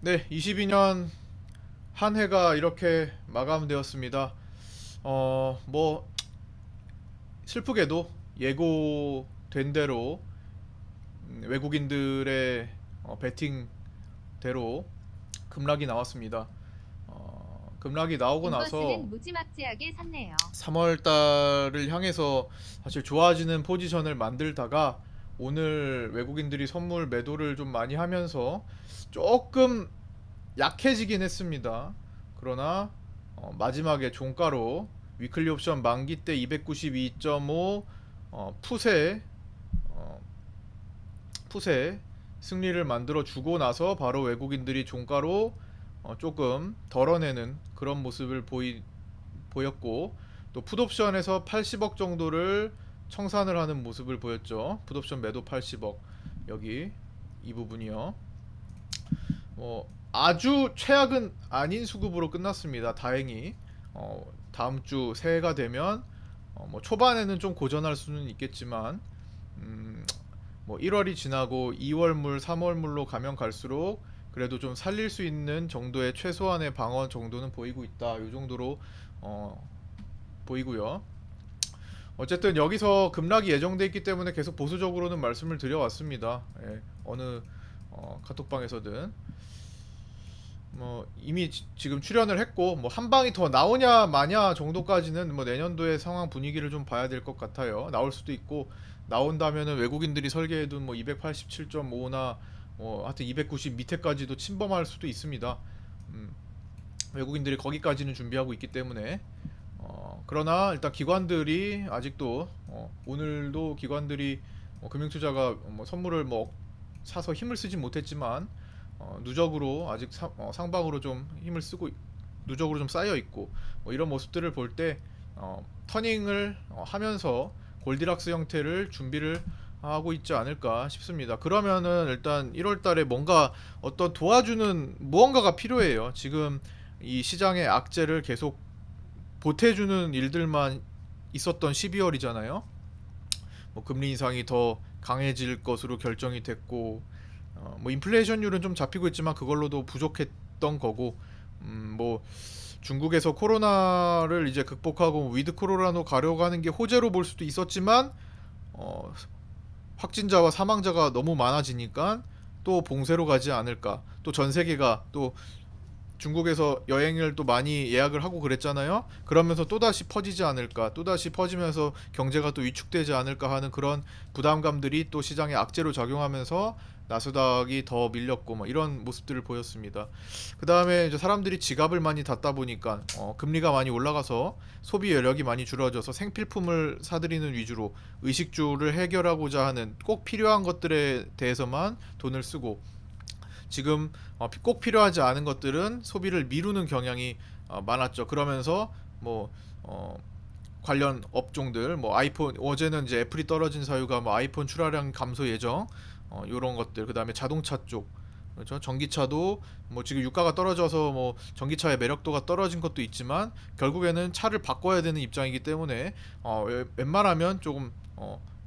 네, 22년 한 해가 이렇게 마감되었습니다. 뭐 슬프게도 예고된 대로 외국인들의 베팅대로 급락이 나왔습니다. 급락이 나오고 나서 인버스는 무지막지하게 샀네요. 3월 달을 향해서 사실 좋아지는 포지션을 만들다가 오늘 외국인들이 선물 매도를 좀 많이 하면서 조금 약해지긴 했습니다. 그러나 마지막에 종가로 위클리 옵션 만기 때 292.5 풋에 어, 풋에 승리를 만들어 주고 나서 바로 외국인들이 종가로 조금 덜어내는 그런 모습을 보였고, 또 풋옵션에서 80억 정도를 청산을 하는 모습을 보였죠. 풋옵션 매도 80억, 여기 이 부분이요. 아주 최악은 아닌 수급으로 끝났습니다. 다행히 다음 주 새해가 되면 뭐 초반에는 좀 고전할 수는 있겠지만 음, 뭐 1월이 지나고 2월물, 3월물로 가면 갈수록 그래도 좀 살릴 수 있는 정도의 최소한의 방어 정도는 보이고 있다. 이 정도로 어, 보이고요. 어쨌든 여기서 급락이 예정돼 있기 때문에 계속 보수적으로는 말씀을 드려왔습니다. 예, 어느 카톡방에서든 뭐 이미 지금 출연을 했고, 뭐 한 방이 더 나오냐 마냐 정도까지는 뭐 내년도의 상황 분위기를 좀 봐야 될 것 같아요. 나올 수도 있고, 나온다면은 외국인들이 설계해둔 뭐 287.5나 뭐 하여튼 290 밑에까지도 침범할 수도 있습니다. 음, 외국인들이 거기까지는 준비하고 있기 때문에 그러나 일단 기관들이 아직도 오늘도 기관들이 금융투자가 뭐 선물을 뭐 사서 힘을 쓰진 못했지만 누적으로 아직 상방으로 좀 힘을 쓰고 누적으로 좀 쌓여 있고, 뭐 이런 모습들을 볼 때 터닝을 하면서 골디락스 형태를 준비를 하고 있지 않을까 싶습니다. 그러면은 일단 1월 달에 뭔가 어떤 도와주는 무언가가 필요해요. 지금 이 시장의 악재를 계속 보태주는 일들만 있었던 12월이잖아요. 뭐 금리 인상이 더 강해질 것으로 결정이 됐고, 뭐 인플레이션율은 좀 잡히고 있지만 그걸로도 부족했던 거고, 뭐 중국에서 코로나를 이제 극복하고 위드 코로나로 가려고 하는 게 호재로 볼 수도 있었지만 어, 확진자와 사망자가 너무 많아지니까 또 봉쇄로 가지 않을까. 또 전 세계가 또 중국에서 여행을 또 많이 예약을 하고 그랬잖아요. 그러면서 또다시 퍼지지 않을까, 또다시 퍼지면서 경제가 또 위축되지 않을까 하는 그런 부담감들이 또 시장에 악재로 작용하면서 나스닥이 더 밀렸고 뭐 이런 모습들을 보였습니다. 그 다음에 이제 사람들이 지갑을 많이 닫다 보니까 금리가 많이 올라가서 소비 여력이 많이 줄어져서 생필품을 사들이는 위주로 의식주를 해결하고자 하는 꼭 필요한 것들에 대해서만 돈을 쓰고, 지금 꼭 필요하지 않은 것들은 소비를 미루는 경향이 많았죠. 그러면서 뭐 관련 업종들, 뭐 아이폰, 어제는 이제 애플이 떨어진 사유가 뭐 아이폰 출하량 감소 예정, 이런 것들, 그 다음에 자동차 쪽, 그렇죠. 전기차도 뭐 지금 유가가 떨어져서 뭐 전기차의 매력도가 떨어진 것도 있지만 결국에는 차를 바꿔야 되는 입장이기 때문에 웬만하면 조금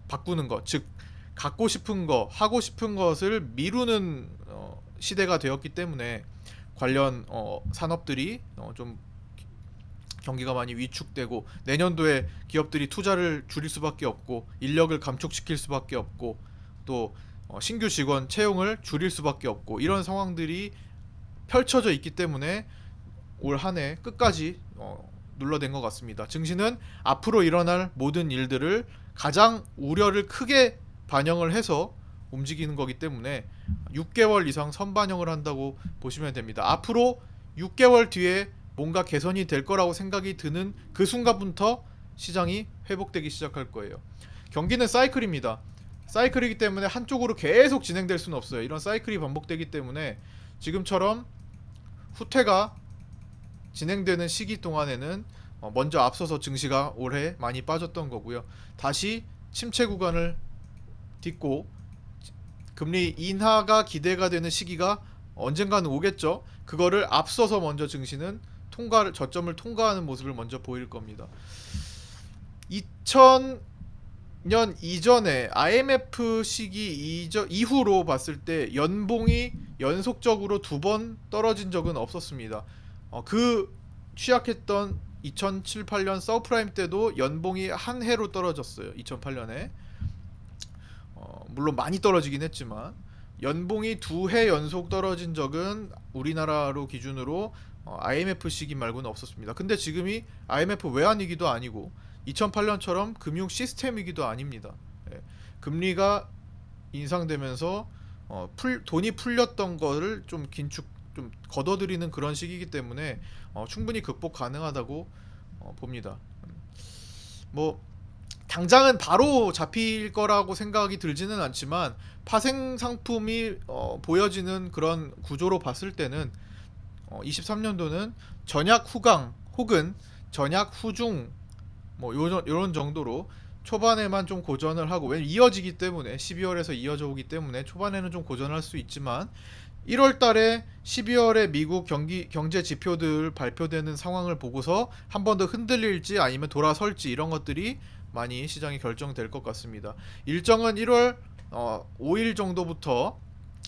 바꾸는 것, 즉 갖고 싶은 거, 하고 싶은 것을 미루는 시대가 되었기 때문에 관련 산업들이 좀 경기가 많이 위축되고, 내년도에 기업들이 투자를 줄일 수밖에 없고 인력을 감축시킬 수밖에 없고, 또 신규 직원 채용을 줄일 수밖에 없고, 이런 상황들이 펼쳐져 있기 때문에 올 한 해 끝까지 눌러댄 것 같습니다. 증시는 앞으로 일어날 모든 일들을 가장 우려를 크게 반영을 해서 움직이는 거기 때문에 6개월 이상 선반영을 한다고 보시면 됩니다. 앞으로 6개월 뒤에 뭔가 개선이 될 거라고 생각이 드는 그 순간부터 시장이 회복되기 시작할 거예요. 경기는 사이클입니다. 사이클이기 때문에 한쪽으로 계속 진행될 수는 없어요. 이런 사이클이 반복되기 때문에 지금처럼 후퇴가 진행되는 시기 동안에는 먼저 앞서서 증시가 올해 많이 빠졌던 거고요. 다시 침체 구간을 딛고 금리 인하가 기대가 되는 시기가 언젠가는 오겠죠. 그거를 앞서서 먼저 증시는 저점을 통과하는 모습을 먼저 보일 겁니다. 2000 2000년 이전에 IMF 시기 이후로 봤을 때 연봉이 연속적으로 2번 떨어진 적은 없었습니다. 그 취약했던 2007, 8년 서프라임 때도 연봉이 한 해로 떨어졌어요. 2008년에. 물론 많이 떨어지긴 했지만 연봉이 2해 연속 떨어진 적은 우리나라로 기준으로 IMF 시기 말고는 없었습니다. 근데 지금이 IMF 외환위기도 아니고 2008년처럼 금융 시스템 위기도 아닙니다. 예. 금리가 인상되면서 돈이 풀렸던 거를 좀 긴축 좀 걷어들이는 그런 시기이기 때문에 충분히 극복 가능하다고 봅니다. 뭐 당장은 바로 잡힐 거라고 생각이 들지는 않지만 파생 상품이 보여지는 그런 구조로 봤을 때는 23년도는 전약 후강 혹은 전약 후중 뭐 요런 정도로 초반에만 좀 고전을 하고, 왜냐면 이어지기 때문에 12월에서 이어져 오기 때문에 초반에는 좀 고전할 수 있지만 1월 달에 12월에 미국 경제 지표들 발표되는 상황을 보고서 한 번 더 흔들릴지 아니면 돌아설지 이런 것들이 많이 시장이 결정될 것 같습니다. 일정은 1월 5일 정도부터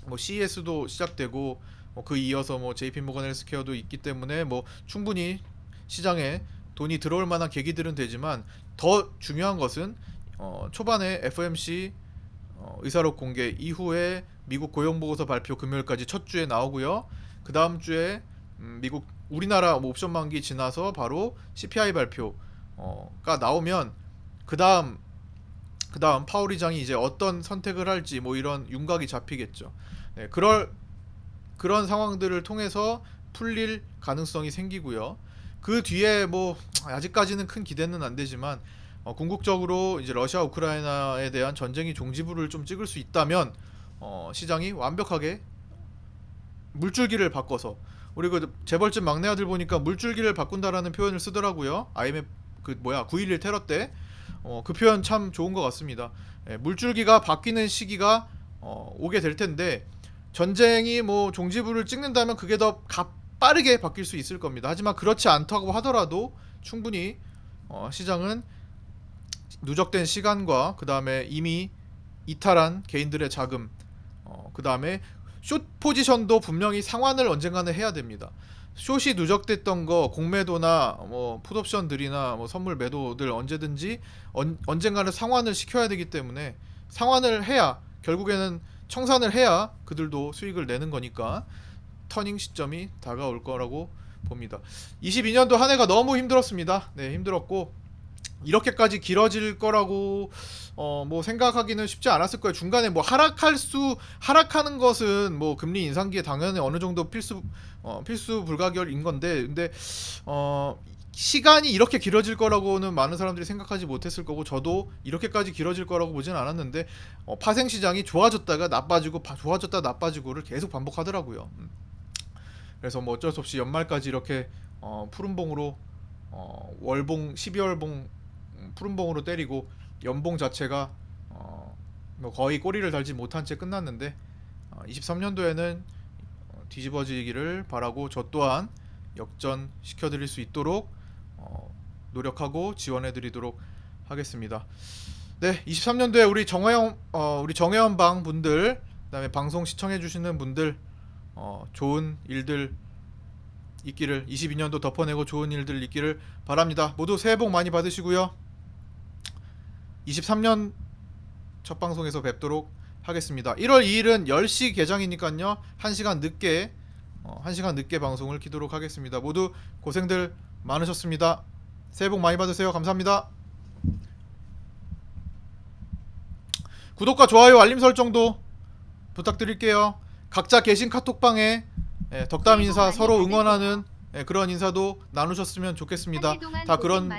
뭐 CES도 시작되고 그 이어서 뭐 JP모건 헬스케어도 있기 때문에 뭐 충분히 시장에 돈이 들어올 만한 계기들은 되지만 더 중요한 것은 초반에 FOMC 의사록 공개 이후에 미국 고용보고서 발표 금요일까지 첫 주에 나오고요. 그 다음 주에 미국 우리나라 뭐 옵션 만기 지나서 바로 CPI 발표가 나오면 그 다음 파월 의장이 이제 어떤 선택을 할지 뭐 이런 윤곽이 잡히겠죠. 네, 그런 상황들을 통해서 풀릴 가능성이 생기고요. 그 뒤에 뭐 아직까지는 큰 기대는 안 되지만 궁극적으로 이제 러시아 우크라이나에 대한 전쟁이 종지부를 좀 찍을 수 있다면 시장이 완벽하게 물줄기를 바꿔서, 우리 그 재벌집 막내 아들 보니까 물줄기를 바꾼다라는 표현을 쓰더라고요. IMF 9.11 테러 때 그 표현 참 좋은 것 같습니다. 예, 물줄기가 바뀌는 시기가 오게 될 텐데 전쟁이 뭐 종지부를 찍는다면 그게 더 빠르게 바뀔 수 있을 겁니다. 하지만 그렇지 않다고 하더라도 충분히 시장은 누적된 시간과 그 다음에 이미 이탈한 개인들의 자금, 그 다음에 숏 포지션도 분명히 상환을 언젠가는 해야 됩니다. 숏이 누적됐던 거 공매도나 뭐 풋옵션들이나 뭐 선물 매도들 언제든지 언젠가는 상환을 시켜야 되기 때문에 상환을 해야 결국에는 청산을 해야 그들도 수익을 내는 거니까 터닝 시점이 다가올 거라고 봅니다. 22년도 한 해가 너무 힘들었습니다. 네, 힘들었고 이렇게까지 길어질 거라고 뭐 생각하기는 쉽지 않았을 거예요. 중간에 뭐 하락하는 것은 뭐 금리 인상기에 당연히 어느 정도 필수 불가결인 건데, 근데 시간이 이렇게 길어질 거라고는 많은 사람들이 생각하지 못했을 거고 저도 이렇게까지 길어질 거라고 보진 않았는데 파생 시장이 좋아졌다가 나빠지고 좋아졌다 나빠지고를 계속 반복하더라고요. 그래서 뭐 어쩔 수 없이 연말까지 이렇게 푸른봉으로 월봉 12월봉 푸른봉으로 때리고 연봉 자체가 뭐 거의 꼬리를 달지 못한 채 끝났는데 23년도에는 뒤집어지기를 바라고 저 또한 역전 시켜드릴 수 있도록 노력하고 지원해드리도록 하겠습니다. 네, 23년도에 우리 정혜원 방 분들, 그다음에 방송 시청해주시는 분들 좋은 일들 있기를, 22년도 덮어내고 좋은 일들 있기를 바랍니다. 모두 새해 복 많이 받으시고요. 23년 첫 방송에서 뵙도록 하겠습니다. 1월 2일은 10시 개장이니까요. 1시간 늦게 방송을 키도록 하겠습니다. 모두 고생들 많으셨습니다. 새해 복 많이 받으세요. 감사합니다. 구독과 좋아요, 알림 설정도 부탁드릴게요. 각자 계신 카톡방에 덕담 인사 서로 응원하는 그런 인사도 나누셨으면 좋겠습니다. 다 그런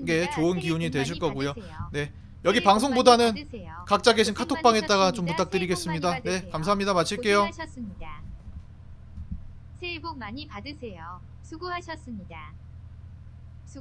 게 좋은 기운이 되실 거고요. 네, 여기 방송보다는 각자 계신 카톡방에다가 좀 부탁드리겠습니다. 네, 감사합니다. 마칠게요. 새해 복 많이 받으세요. 수고하셨습니다.